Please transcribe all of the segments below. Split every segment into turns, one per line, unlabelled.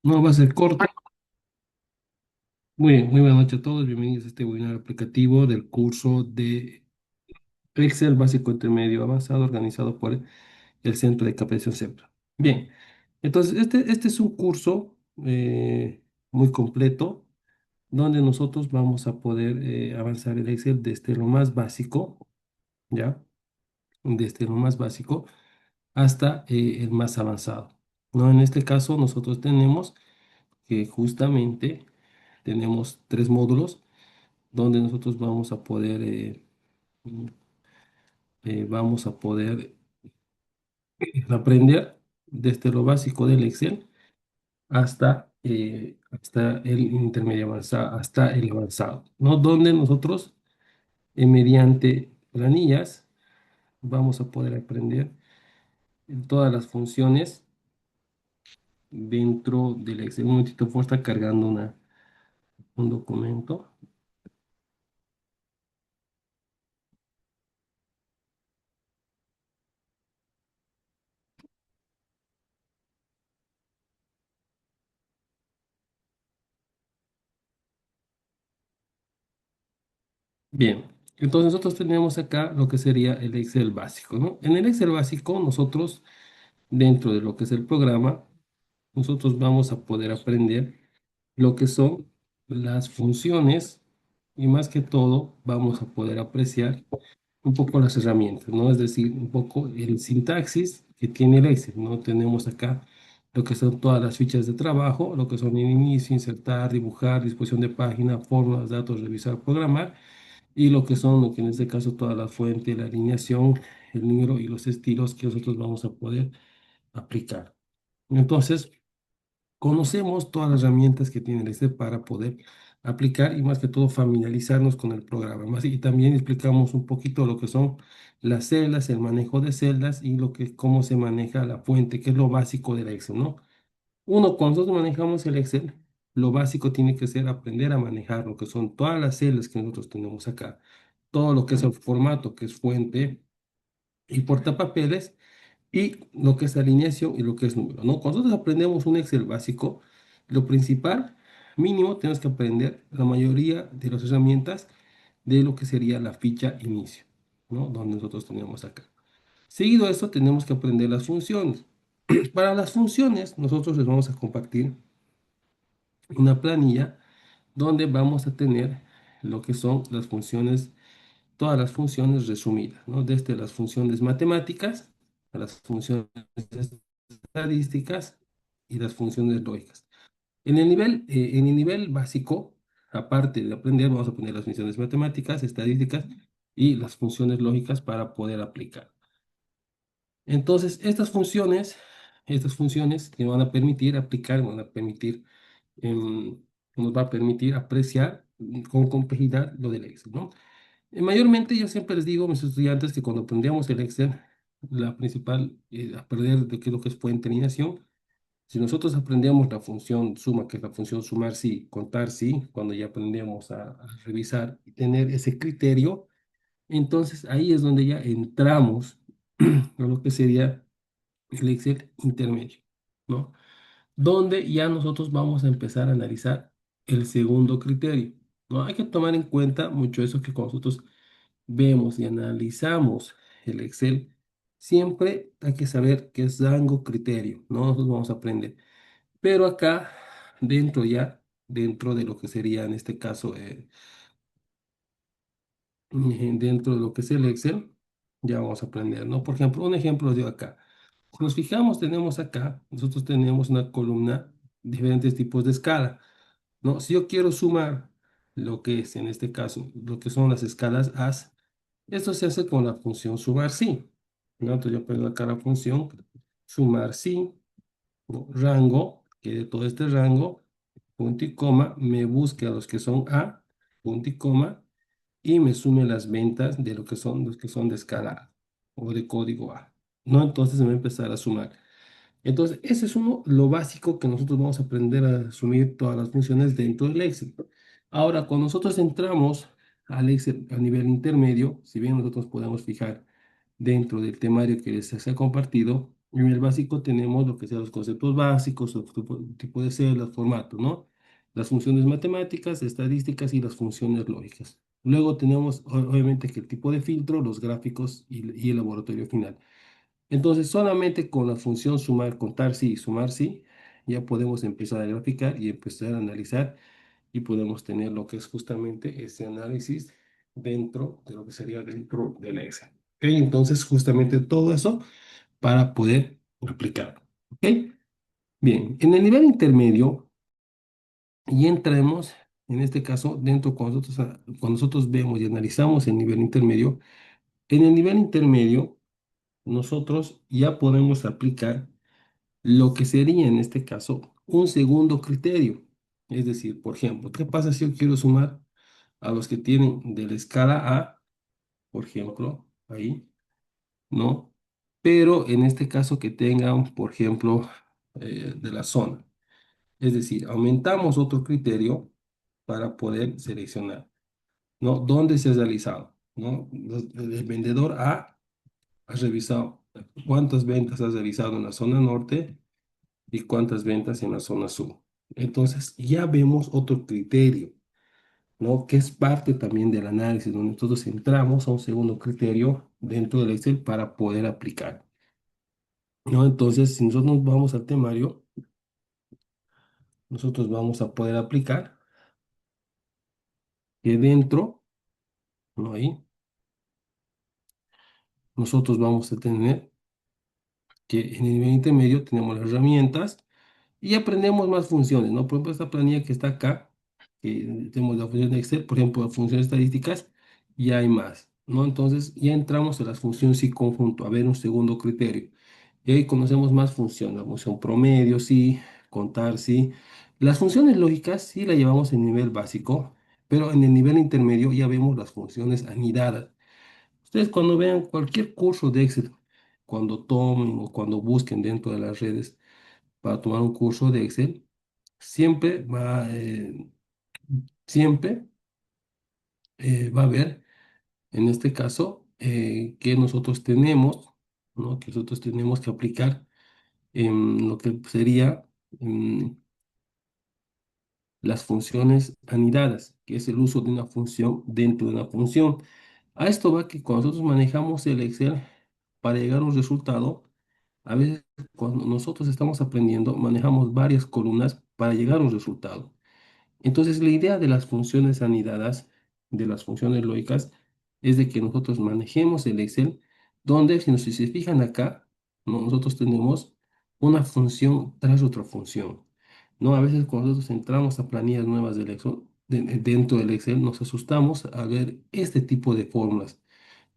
No, va a ser corto. Muy bien, muy buenas noches a todos. Bienvenidos a este webinar aplicativo del curso de Excel básico intermedio avanzado organizado por el Centro de Capacitación CEPRA. Bien, entonces este es un curso muy completo donde nosotros vamos a poder avanzar el Excel desde lo más básico, ¿ya? Desde lo más básico hasta el más avanzado, ¿no? En este caso nosotros tenemos que justamente tenemos tres módulos donde nosotros vamos a poder aprender desde lo básico del Excel hasta el intermedio avanzado, hasta el avanzado, ¿no? Donde nosotros, mediante planillas, vamos a poder aprender todas las funciones dentro del Excel. Un momentito, por estar cargando un documento. Bien, entonces nosotros tenemos acá lo que sería el Excel básico, ¿no? En el Excel básico, nosotros, dentro de lo que es el programa, nosotros vamos a poder aprender lo que son las funciones y más que todo vamos a poder apreciar un poco las herramientas, ¿no? Es decir, un poco el sintaxis que tiene el Excel, ¿no? Tenemos acá lo que son todas las fichas de trabajo, lo que son el inicio, insertar, dibujar, disposición de página, fórmulas, datos, revisar, programar y lo que son, lo que en este caso toda la fuente, la alineación, el número y los estilos que nosotros vamos a poder aplicar. Entonces, conocemos todas las herramientas que tiene el Excel para poder aplicar y más que todo familiarizarnos con el programa. Y también explicamos un poquito lo que son las celdas, el manejo de celdas y cómo se maneja la fuente, que es lo básico del Excel, ¿no? Uno, cuando nosotros manejamos el Excel, lo básico tiene que ser aprender a manejar lo que son todas las celdas que nosotros tenemos acá, todo lo que es el formato, que es fuente y portapapeles y lo que es alineación y lo que es número, ¿no? Cuando nosotros aprendemos un Excel básico, lo principal, mínimo, tenemos que aprender la mayoría de las herramientas de lo que sería la ficha inicio, ¿no? Donde nosotros tenemos acá. Seguido a esto, tenemos que aprender las funciones. Para las funciones, nosotros les vamos a compartir una planilla donde vamos a tener lo que son las funciones, todas las funciones resumidas, ¿no? Desde las funciones matemáticas a las funciones estadísticas y las funciones lógicas. En el nivel básico, aparte de aprender, vamos a poner las funciones matemáticas, estadísticas y las funciones lógicas para poder aplicar. Entonces, estas funciones que van a permitir aplicar, van a permitir, em, nos va a permitir apreciar con complejidad lo del Excel, ¿no? Mayormente yo siempre les digo a mis estudiantes que cuando aprendemos el Excel, la principal, aprender de qué es lo que es fuente de alineación. Si nosotros aprendemos la función suma, que es la función sumar sí, contar sí, cuando ya aprendemos a revisar y tener ese criterio, entonces ahí es donde ya entramos a lo que sería el Excel intermedio, ¿no? Donde ya nosotros vamos a empezar a analizar el segundo criterio, ¿no? Hay que tomar en cuenta mucho eso que cuando nosotros vemos y analizamos el Excel, siempre hay que saber qué es rango criterio, ¿no? Nosotros vamos a aprender. Pero acá, dentro de lo que sería en este caso, dentro de lo que es el Excel, ya vamos a aprender, ¿no? Por ejemplo, un ejemplo de acá. Si nos fijamos, tenemos acá, nosotros tenemos una columna, diferentes tipos de escala, ¿no? Si yo quiero sumar lo que es, en este caso, lo que son las escalas AS, esto se hace con la función sumar sí, ¿no? Entonces yo pongo acá la función sumar sí, ¿no? Rango, que de todo este rango, punto y coma, me busque a los que son A, punto y coma, y me sume las ventas de lo que son los que son de escala A o de código A, ¿no? Entonces me va a empezar a sumar. Entonces, ese es lo básico que nosotros vamos a aprender a asumir todas las funciones dentro del Excel. Ahora, cuando nosotros entramos al Excel a nivel intermedio, si bien nosotros podemos fijar dentro del temario que les ha compartido, En el básico tenemos lo que sean los conceptos básicos, el tipo de células, formato, ¿no? Las funciones matemáticas, estadísticas y las funciones lógicas. Luego tenemos, obviamente, que el tipo de filtro, los gráficos y el laboratorio final. Entonces, solamente con la función sumar, contar sí y sumar sí, ya podemos empezar a graficar y empezar a analizar y podemos tener lo que es justamente ese análisis dentro de lo que sería dentro del Excel. ¿Ok? Entonces, justamente todo eso para poder aplicarlo. ¿Ok? Bien, en el nivel intermedio, y entremos, en este caso, dentro cuando nosotros vemos y analizamos el nivel intermedio, en el nivel intermedio, nosotros ya podemos aplicar lo que sería en este caso un segundo criterio. Es decir, por ejemplo, ¿qué pasa si yo quiero sumar a los que tienen de la escala A, por ejemplo, ahí, ¿no? Pero en este caso que tengan, por ejemplo, de la zona. Es decir, aumentamos otro criterio para poder seleccionar, ¿no? ¿Dónde se ha realizado? ¿No? El vendedor A ha revisado cuántas ventas ha realizado en la zona norte y cuántas ventas en la zona sur. Entonces, ya vemos otro criterio, ¿no? Que es parte también del análisis, donde nosotros entramos a un segundo criterio dentro del Excel para poder aplicar, ¿no? Entonces, si nosotros nos vamos al temario, nosotros vamos a poder aplicar que dentro, ¿no? Ahí, nosotros vamos a tener que en el nivel intermedio tenemos las herramientas y aprendemos más funciones, ¿no? Por ejemplo, esta planilla que está acá, que tenemos la función de Excel, por ejemplo, funciones estadísticas, y hay más, ¿no? Entonces ya entramos a las funciones y conjunto, a ver un segundo criterio. Y ahí conocemos más funciones, la función promedio, sí, contar, sí. Las funciones lógicas sí las llevamos en nivel básico, pero en el nivel intermedio ya vemos las funciones anidadas. Ustedes cuando vean cualquier curso de Excel, cuando tomen o cuando busquen dentro de las redes para tomar un curso de Excel, siempre va a haber, en este caso, que nosotros tenemos, ¿no? Que nosotros tenemos que aplicar en lo que sería las funciones anidadas, que es el uso de una función dentro de una función. A esto va que cuando nosotros manejamos el Excel para llegar a un resultado, a veces cuando nosotros estamos aprendiendo, manejamos varias columnas para llegar a un resultado. Entonces, la idea de las funciones anidadas, de las funciones lógicas, es de que nosotros manejemos el Excel, donde si se fijan acá, nosotros tenemos una función tras otra función. ¿No? A veces cuando nosotros entramos a planillas nuevas del Excel, dentro del Excel, nos asustamos a ver este tipo de fórmulas,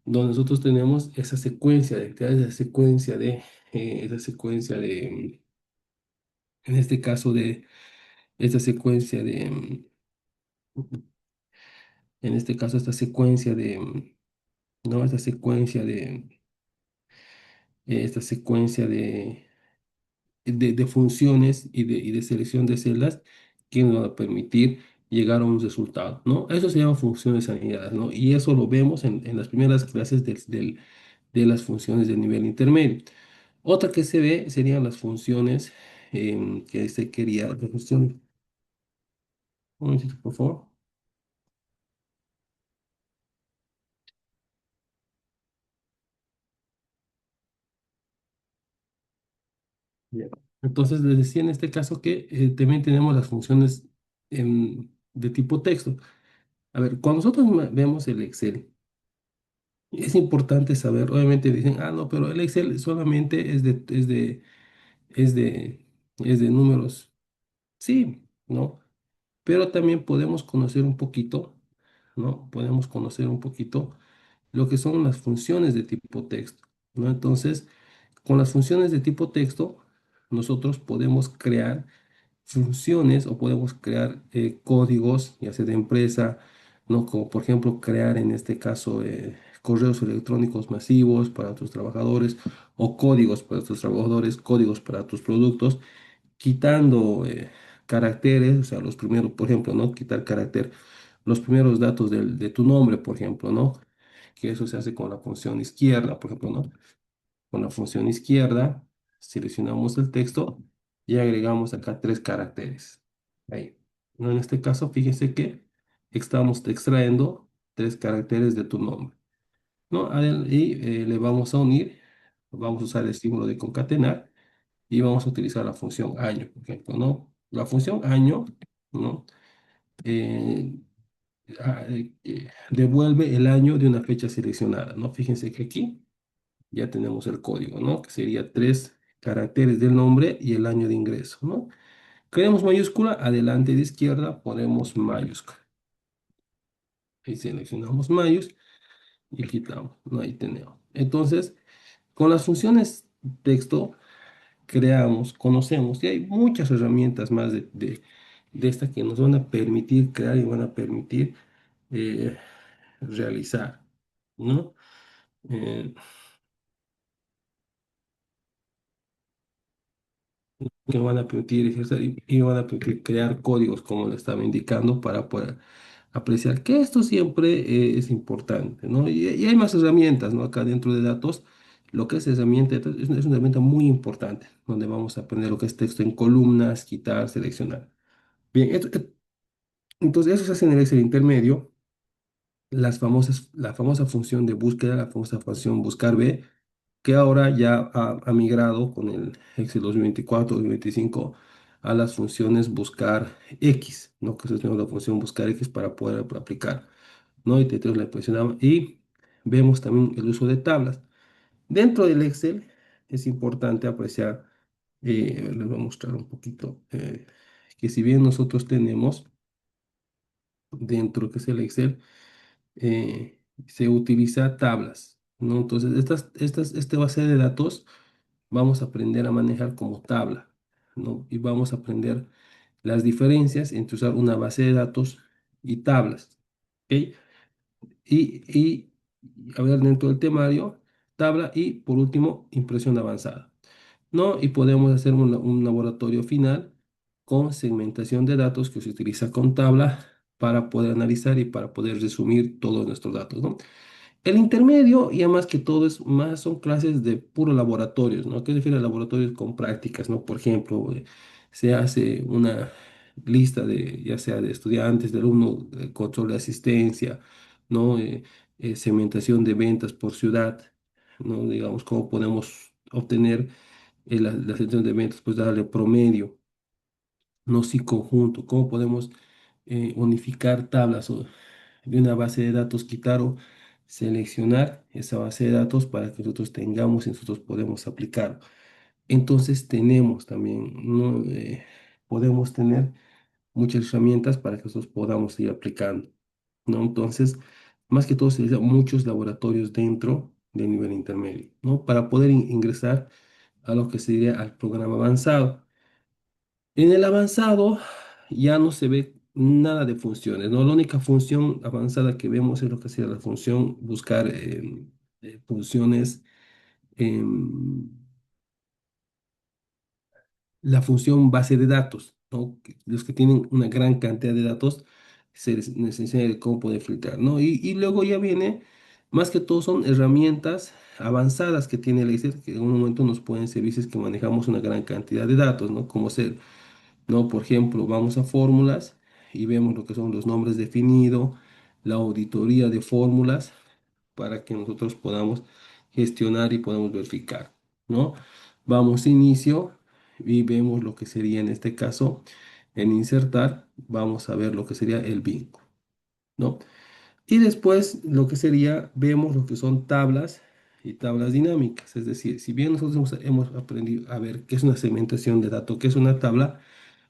donde nosotros tenemos esa secuencia de, esa secuencia de, en este caso de, esta secuencia de, en este caso esta secuencia de, ¿no? Esta secuencia de funciones y de selección de celdas que nos va a permitir llegar a un resultado, ¿no? Eso se llama funciones anidadas, ¿no? Y eso lo vemos en las primeras clases de las funciones del nivel intermedio. Otra que se ve serían las funciones que se quería, la función, un momentito, por favor. Bien. Entonces, les decía en este caso que también tenemos las funciones de tipo texto. A ver, cuando nosotros vemos el Excel, es importante saber, obviamente dicen, ah, no, pero el Excel solamente es de, es de números. Sí, ¿no? Pero también podemos conocer un poquito, ¿no? Podemos conocer un poquito lo que son las funciones de tipo texto, ¿no? Entonces, con las funciones de tipo texto, nosotros podemos crear funciones o podemos crear códigos, ya sea de empresa, ¿no? Como por ejemplo crear en este caso correos electrónicos masivos para tus trabajadores o códigos para tus trabajadores, códigos para tus productos, quitando caracteres, o sea, los primeros, por ejemplo, ¿no? Quitar carácter, los primeros datos de tu nombre, por ejemplo, ¿no? Que eso se hace con la función izquierda, por ejemplo, ¿no? Con la función izquierda. seleccionamos el texto y agregamos acá tres caracteres. Ahí. ¿No? En este caso, fíjense que estamos extrayendo tres caracteres de tu nombre. ¿No? Y le vamos a unir, vamos a usar el símbolo de concatenar y vamos a utilizar la función año, por ejemplo, ¿no? La función año, ¿no? Eh, devuelve el año de una fecha seleccionada, ¿no? Fíjense que aquí ya tenemos el código, ¿no? Que sería tres caracteres del nombre y el año de ingreso, ¿no? Queremos mayúscula, adelante de izquierda ponemos mayúscula. Ahí seleccionamos mayús y quitamos, ¿no? Ahí tenemos. Entonces, con las funciones texto creamos, conocemos, y hay muchas herramientas más de estas que nos van a permitir crear y van a permitir eh, realizar, ¿no? Eh, que van a permitir ejercer y van a permitir crear códigos, como le estaba indicando, para poder apreciar que esto siempre es importante, ¿no? Y hay más herramientas, ¿no? Acá dentro de datos, lo que es herramienta es una herramienta muy importante, donde vamos a aprender lo que es texto en columnas, quitar, seleccionar. Bien, entonces eso se hace en el Excel intermedio, la famosa función de búsqueda, la famosa función buscar B, que ahora ya ha migrado con el Excel 2024, 2025 a las funciones buscar X, ¿no? Que tenemos la función buscar X para poder aplicar, ¿no? Y tenemos la presionamos y vemos también el uso de tablas. Dentro del Excel es importante apreciar, les voy a mostrar un poquito, que si bien nosotros tenemos dentro que es el Excel, se utiliza tablas, ¿no? Entonces, esta base de datos vamos a aprender a manejar como tabla, ¿no? Y vamos a aprender las diferencias entre usar una base de datos y tablas, ¿ok? Y a ver, dentro del temario, tabla y por último, impresión avanzada, ¿no? Y podemos hacer un laboratorio final con segmentación de datos que se utiliza con tabla para poder analizar y para poder resumir todos nuestros datos, ¿no? El intermedio, ya más que todo, es más son clases de puro laboratorios, ¿no? ¿Qué se refiere a laboratorios con prácticas, ¿no? Por ejemplo, se hace una lista de, ya sea de estudiantes, de alumnos, control de asistencia, ¿no? Segmentación de ventas por ciudad, ¿no? Digamos, cómo podemos obtener la segmentación de ventas, pues darle promedio, no sí conjunto, cómo podemos unificar tablas o de una base de datos, quitar o seleccionar esa base de datos para que nosotros tengamos y nosotros podemos aplicar. Entonces tenemos también, ¿no? Podemos tener muchas herramientas para que nosotros podamos ir aplicando, ¿no? Entonces, más que todo se utilizan muchos laboratorios dentro del nivel intermedio, ¿no? Para poder ingresar a lo que sería al programa avanzado. En el avanzado ya no se ve nada de funciones, ¿no? La única función avanzada que vemos es lo que sería la función buscar funciones, em, la función base de datos, ¿no? Los que tienen una gran cantidad de datos se les necesita de cómo poder filtrar, ¿no? Y luego ya viene, más que todo son herramientas avanzadas que tiene el Excel, que en un momento nos pueden servir si es que manejamos una gran cantidad de datos, ¿no? Como ser, ¿no? Por ejemplo, vamos a fórmulas y vemos lo que son los nombres definidos, la auditoría de fórmulas para que nosotros podamos gestionar y podamos verificar, ¿no? Vamos a inicio y vemos lo que sería en este caso en insertar, vamos a ver lo que sería el vínculo, ¿no? Y después lo que sería, vemos lo que son tablas y tablas dinámicas, es decir, si bien nosotros hemos aprendido a ver qué es una segmentación de datos, qué es una tabla,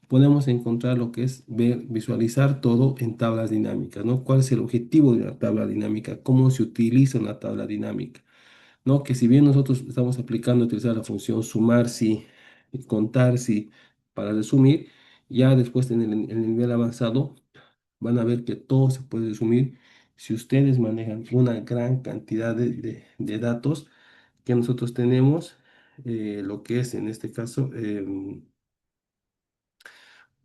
podemos encontrar lo que es ver, visualizar todo en tablas dinámicas, ¿no? ¿Cuál es el objetivo de una tabla dinámica? ¿Cómo se utiliza una tabla dinámica? ¿No? Que si bien nosotros estamos aplicando utilizar la función sumar si y contar si para resumir, ya después en el nivel avanzado van a ver que todo se puede resumir si ustedes manejan una gran cantidad de datos que nosotros tenemos, lo que es en este caso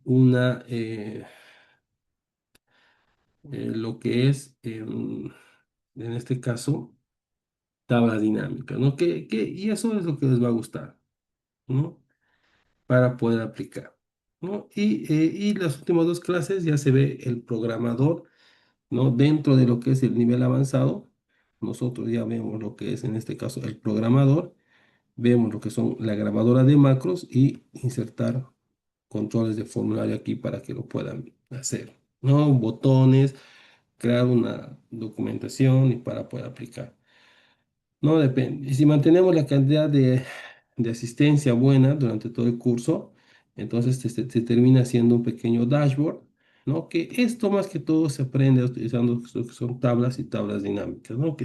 una lo que es, en este caso, tabla dinámica, ¿no? Y eso es lo que les va a gustar, ¿no? Para poder aplicar, ¿no? Y las últimas dos clases ya se ve el programador, ¿no? Dentro de lo que es el nivel avanzado, nosotros ya vemos lo que es en este caso el programador, vemos lo que son la grabadora de macros y insertar controles de formulario aquí para que lo puedan hacer, ¿no? Botones, crear una documentación y para poder aplicar. No depende. Y si mantenemos la cantidad de asistencia buena durante todo el curso, entonces se termina haciendo un pequeño dashboard, ¿no? Que esto más que todo se aprende utilizando lo que son tablas y tablas dinámicas, ¿no?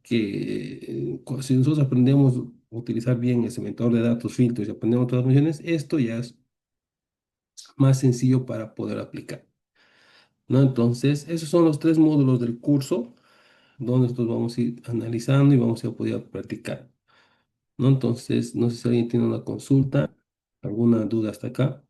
Si nosotros aprendemos a utilizar bien el segmentador de datos, filtros y aprendemos todas las funciones, esto ya es más sencillo para poder aplicar, ¿no? Entonces, esos son los tres módulos del curso donde nosotros vamos a ir analizando y vamos a poder practicar, ¿no? Entonces, no sé si alguien tiene una consulta, alguna duda hasta acá.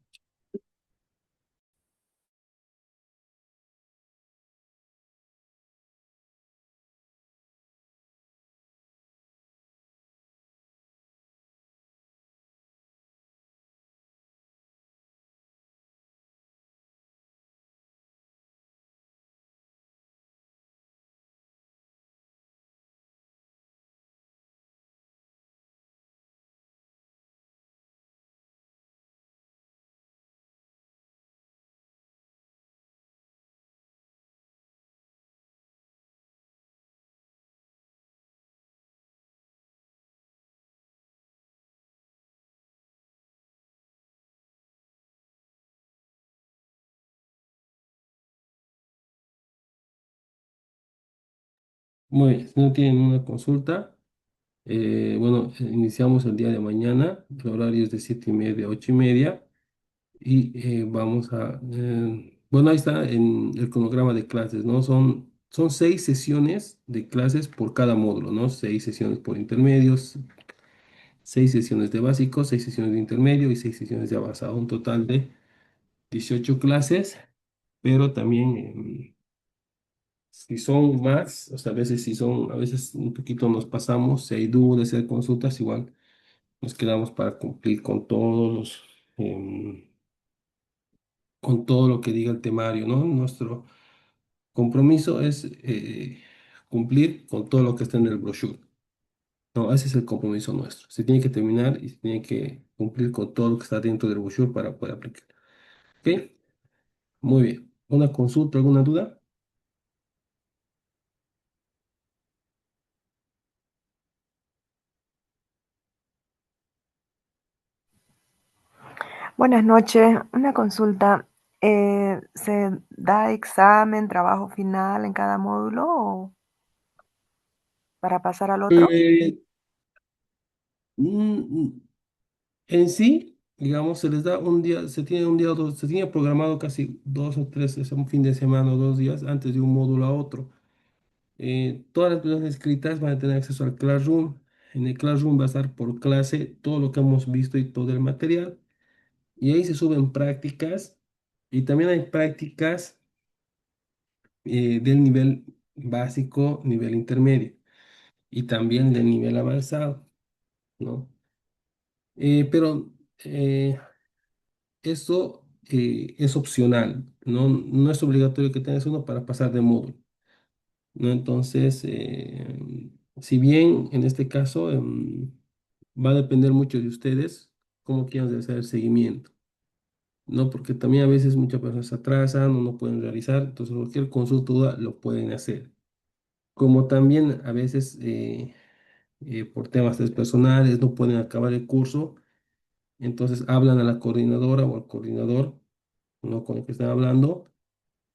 Muy bien, si no tienen una consulta, bueno, iniciamos el día de mañana, el horario es de 7:30 a 8:30 y bueno, ahí está en el cronograma de clases, ¿no? Son 6 sesiones de clases por cada módulo, ¿no? 6 sesiones por intermedios, 6 sesiones de básico, 6 sesiones de intermedio y 6 sesiones de avanzado, un total de 18 clases, pero también si son más, o sea, a veces si son, a veces un poquito nos pasamos, si hay dudas, si hay consultas, igual nos quedamos para cumplir con con todo lo que diga el temario, ¿no? Nuestro compromiso es cumplir con todo lo que está en el brochure. No, ese es el compromiso nuestro. Se tiene que terminar y se tiene que cumplir con todo lo que está dentro del brochure para poder aplicar. ¿Ok? Muy bien. ¿Una consulta, alguna duda?
Buenas noches, una consulta. ¿Se da examen, trabajo final en cada módulo o para pasar al otro?
Eh, mm, En sí, digamos, se les da un día, se tiene un día o dos, se tiene programado casi 2 o 3, es un fin de semana o 2 días antes de un módulo a otro. Todas las personas inscritas van a tener acceso al Classroom. En el Classroom va a estar por clase todo lo que hemos visto y todo el material. Y ahí se suben prácticas y también hay prácticas del nivel básico, nivel intermedio y también del nivel avanzado, ¿no? Pero eso es opcional, ¿no? No es obligatorio que tengas uno para pasar de módulo, ¿no? Entonces, si bien en este caso va a depender mucho de ustedes cómo quieran hacer el seguimiento, ¿no? Porque también a veces muchas personas se atrasan o no pueden realizar, entonces cualquier consulta o duda lo pueden hacer. Como también a veces por temas personales no pueden acabar el curso, entonces hablan a la coordinadora o al coordinador, ¿no? Con el que están hablando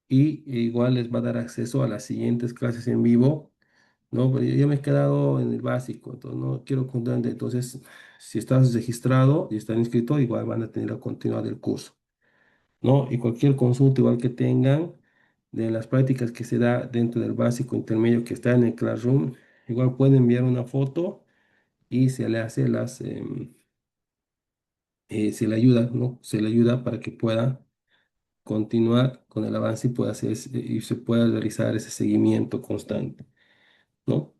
y igual les va a dar acceso a las siguientes clases en vivo, ¿no? Pero yo me he quedado en el básico, entonces no quiero contar, entonces si estás registrado y estás inscrito, igual van a tener la continuidad del curso, ¿no? Y cualquier consulta igual que tengan de las prácticas que se da dentro del básico intermedio que está en el Classroom, igual pueden enviar una foto y se le hace se le ayuda, ¿no? Se le ayuda para que pueda continuar con el avance y pueda hacer y se pueda realizar ese seguimiento constante, ¿no?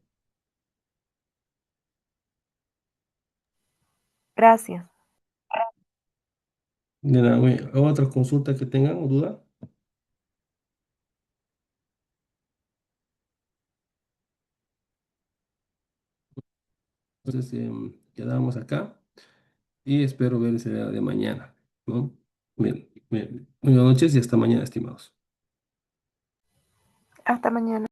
Gracias.
De nada, otra consulta que tengan o duda. Entonces, quedamos acá y espero ver ese día de mañana, ¿no? Bien, bien. Buenas noches y hasta mañana, estimados.
Hasta mañana.